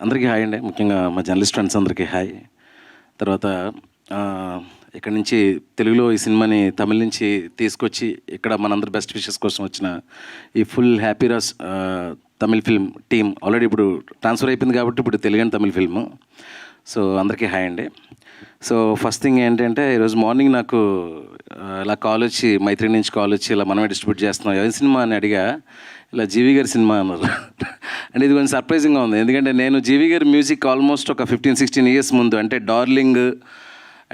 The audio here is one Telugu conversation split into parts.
అందరికీ హాయ్ అండి. ముఖ్యంగా మా జర్నలిస్ట్ ఫ్రెండ్స్ అందరికీ హాయ్. తర్వాత ఇక్కడి నుంచి తెలుగులో ఈ సినిమాని తమిళ నుంచి తీసుకొచ్చి ఇక్కడ మనందరి బెస్ట్ విషెస్ కోసం వచ్చిన ఈ ఫుల్ హ్యాపీ రాస్ తమిళ్ ఫిల్మ్ టీమ్ ఆల్రెడీ ఇప్పుడు ట్రాన్స్ఫర్ అయిపోయింది కాబట్టి ఇప్పుడు Telugu and Tamil film. So అందరికీ హాయ్ అండి. సో ఫస్ట్ థింగ్ ఏంటంటే ఈరోజు మార్నింగ్ నాకు ఇలా కాల్ వచ్చి మైత్రి నుంచి కాల్ వచ్చి ఇలా మనమే డిస్ట్రిబ్యూట్ చేస్తున్నాం ఏ సినిమా అని అడిగా. ఇలా జీవి గారి సినిమా అన్నారు. అంటే ఇది కొంచెం సర్ప్రైజింగ్గా ఉంది, ఎందుకంటే నేను జీవి గారి మ్యూజిక్ ఆల్మోస్ట్ ఒక 15-16 ఇయర్స్ ముందు, అంటే డార్లింగ్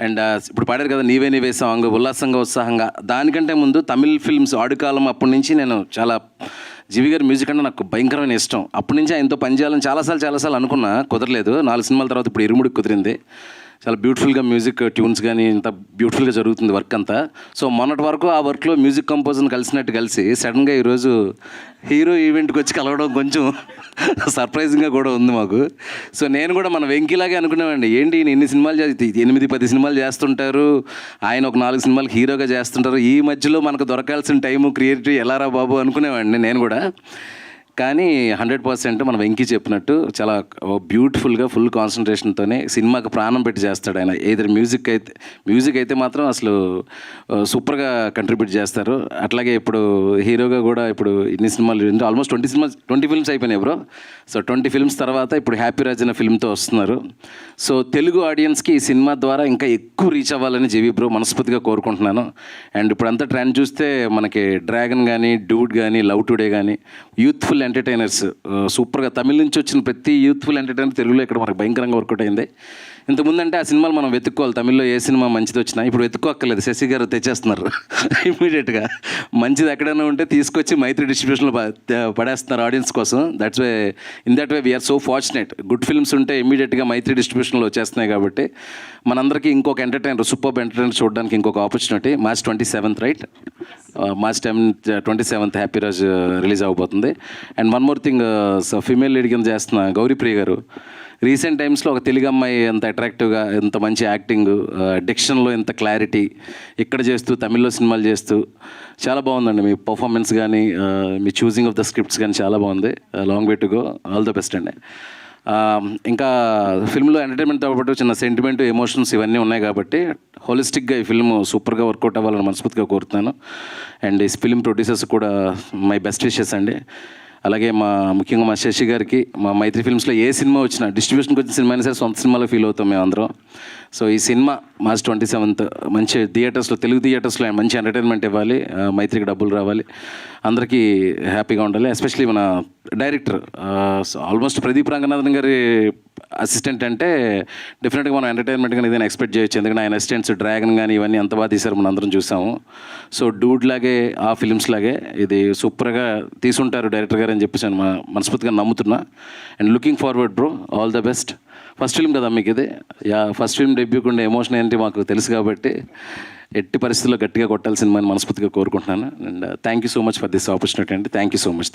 అండ్ ఇప్పుడు పాడారు కదా నీవే నీవే సాంగ్, ఉల్లాసంగా ఉత్సాహంగా, దానికంటే ముందు తమిళ్ ఫిల్మ్స్ ఆడుకాలం అప్పటి నుంచి నేను చాలా జీవి గారి మ్యూజిక్ అంటే నాకు భయంకరమైన ఇష్టం. అప్పటి నుంచి ఆయనతో పనిచేయాలని చాలాసార్లు అనుకున్నా, కుదరలేదు. 4 సినిమాల తర్వాత ఇప్పుడు ఇరుముడికి కుదిరింది. చాలా బ్యూటిఫుల్గా మ్యూజిక్ ట్యూన్స్ కానీ ఇంత బ్యూటిఫుల్గా జరుగుతుంది వర్క్ అంతా. సో మొన్నటి వరకు ఆ వర్క్లో మ్యూజిక్ కంపోజర్ని కలిసి సడన్గా ఈరోజు హీరో ఈవెంట్కి వచ్చి కలవడం కొంచెం సర్ప్రైజింగ్గా కూడా ఉంది మాకు. సో నేను కూడా మన వెంకీలాగే అనుకునేవాడిని, ఏంటి ఇన్ని సినిమాలు 8-10 సినిమాలు చేస్తుంటారు, ఆయన ఒక 4 సినిమాలకు హీరోగా చేస్తుంటారు, ఈ మధ్యలో మనకు దొరకాల్సిన టైము క్రియేటివ్ ఎలారా బాబు అనుకునేవాడిని నేను కూడా. కానీ 100% మన వెంకీ చెప్పినట్టు చాలా బ్యూటిఫుల్గా ఫుల్ కాన్సన్ట్రేషన్తోనే సినిమాకి ప్రాణం పెట్టి చేస్తాడు ఆయన. ఏదైనా మ్యూజిక్ అయితే మాత్రం అసలు సూపర్గా కంట్రిబ్యూట్ చేస్తారు. అట్లాగే ఇప్పుడు హీరోగా కూడా ఇప్పుడు ఇన్ని సినిమాలు ఆల్మోస్ట్ 20 ఫిల్మ్స్ అయిపోయినాయి బ్రో. సో 20 ఫిల్మ్స్ తర్వాత ఇప్పుడు హ్యాపీ రాజ్ అనే ఫిల్మ్తో వస్తున్నారు. సో తెలుగు ఆడియన్స్కి ఈ సినిమా ద్వారా ఇంకా ఎక్కువ రీచ్ అవ్వాలని జీవి బ్రో మనస్ఫూర్తిగా కోరుకుంటున్నాను. అండ్ ఇప్పుడు అంతా ట్రెండ్ చూస్తే మనకి డ్రాగన్ కానీ, డూడ్ కానీ, లవ్ టుడే కానీ యూత్ఫుల్ ఎంటర్టైనర్స్ సూపర్గా తమిళ నుంచి వచ్చిన ప్రతి యూత్ఫుల్ ఎంటర్టైనర్ తెలుగులో ఇక్కడ మనకు భయంకరంగా వర్కౌట్ అయింది. ఇంతకుముందు ఆ సినిమాలు మనం వెతుక్కోవాలి, తమిళ్లో ఏ సినిమా మంచిది వచ్చినా. ఇప్పుడు వెతుక్కోక్కర్లేదు, శశి గారు తెచ్చేస్తున్నారు ఇమీడియట్గా. మంచిది ఎక్కడైనా ఉంటే తీసుకొచ్చి మైత్రి డిస్ట్రిబ్యూషన్లో పడేస్తున్నారు ఆడియన్స్ కోసం. That's way in that way we are so fortunate. Good films ఉంటే ఇమీడియట్గా మైత్రి డిస్ట్రిబ్యూషన్లో వచ్చేస్తున్నాయి కాబట్టి మనందరికీ ఇంకొక ఎంటర్టైనర్, సూపర్ ఎంటర్టైనర్ చూడడానికి ఇంకొక opportunity. March 27th right, March 27th happy Raj release అవబోతుంది. And one more thing, female lead కింద చేస్తున్న గౌరీప్రియ గారు రీసెంట్ టైమ్స్లో ఒక తెలుగు అమ్మాయి ఎంత అట్రాక్టివ్గా, ఎంత మంచి యాక్టింగ్, డిక్షన్లో ఎంత క్లారిటీ, ఇక్కడ చేస్తూ తమిళ్లో సినిమాలు చేస్తూ చాలా బాగుందండి. మీ పర్ఫార్మెన్స్ కానీ మీ చూసింగ్ ఆఫ్ ద స్క్రిప్ట్స్ కానీ చాలా బాగుంది. Long way to go, all the best అండి. ఇంకా ఫిల్మ్లో ఎంటర్టైన్మెంట్తో పాటు చిన్న సెంటిమెంట్, ఎమోషన్స్ ఇవన్నీ ఉన్నాయి కాబట్టి హోలిస్టిక్గా ఈ ఫిల్మ్ సూపర్గా వర్కౌట్ అవ్వాలని మనస్ఫూర్తిగా కోరుతున్నాను. అండ్ ఈ ఫిల్మ్ ప్రొడ్యూసర్స్ కూడా మై బెస్ట్ విషెస్ అండి. అలాగే ముఖ్యంగా మా శశి గారికి, మా మైత్రి ఫిల్మ్స్లో ఏ సినిమా వచ్చినా, డిస్ట్రిబ్యూషన్కి వచ్చిన సినిమా అయినా సరే సొంత సినిమాలో ఫీల్ అవుతాం మేము అందరం. సో ఈ సినిమా మార్చ్ 27th మంచి థియేటర్స్లో, తెలుగు థియేటర్స్లో మంచి ఎంటర్టైన్మెంట్ ఇవ్వాలి, మైత్రికి డబ్బులు రావాలి, అందరికీ హ్యాపీగా ఉండాలి. ఎస్పెషలీ మన డైరెక్టర్ ఆల్మోస్ట్ ప్రదీప్ రంగనాథన్ గారి అసిస్టెంట్ అంటే డెఫినెట్గా మనం ఎంటర్టైన్మెంట్ కానీ ఏదైనా ఎక్స్పెక్ట్ చేయొచ్చు. ఎందుకంటే ఆయన అసిస్టెంట్స్ డ్రాగన్ కానీ ఇవన్నీ ఎంత బాగా తీశారు మనం అందరం చూసాము. సో డూడ్ లాగే ఆ ఫిల్మ్స్ లాగే ఇది సూపర్గా తీసుంటారు డైరెక్టర్ గారు అని చెప్పేసి నేను మనస్ఫూర్తిగా నమ్ముతున్నా. And looking forward bro, all the best. First film కదా మీకు ఇది, ఫస్ట్ ఫిల్మ్ డెబ్యూకి ఉండే ఎమోషన్ ఏంటి మాకు తెలుసు కాబట్టి ఎట్టి పరిస్థితుల్లో గట్టిగా కొట్టాలి సినిమాని మనస్ఫూర్తిగా కోరుకుంటున్నాను. And thank you so much for this opportunity అండి. Thank you so much.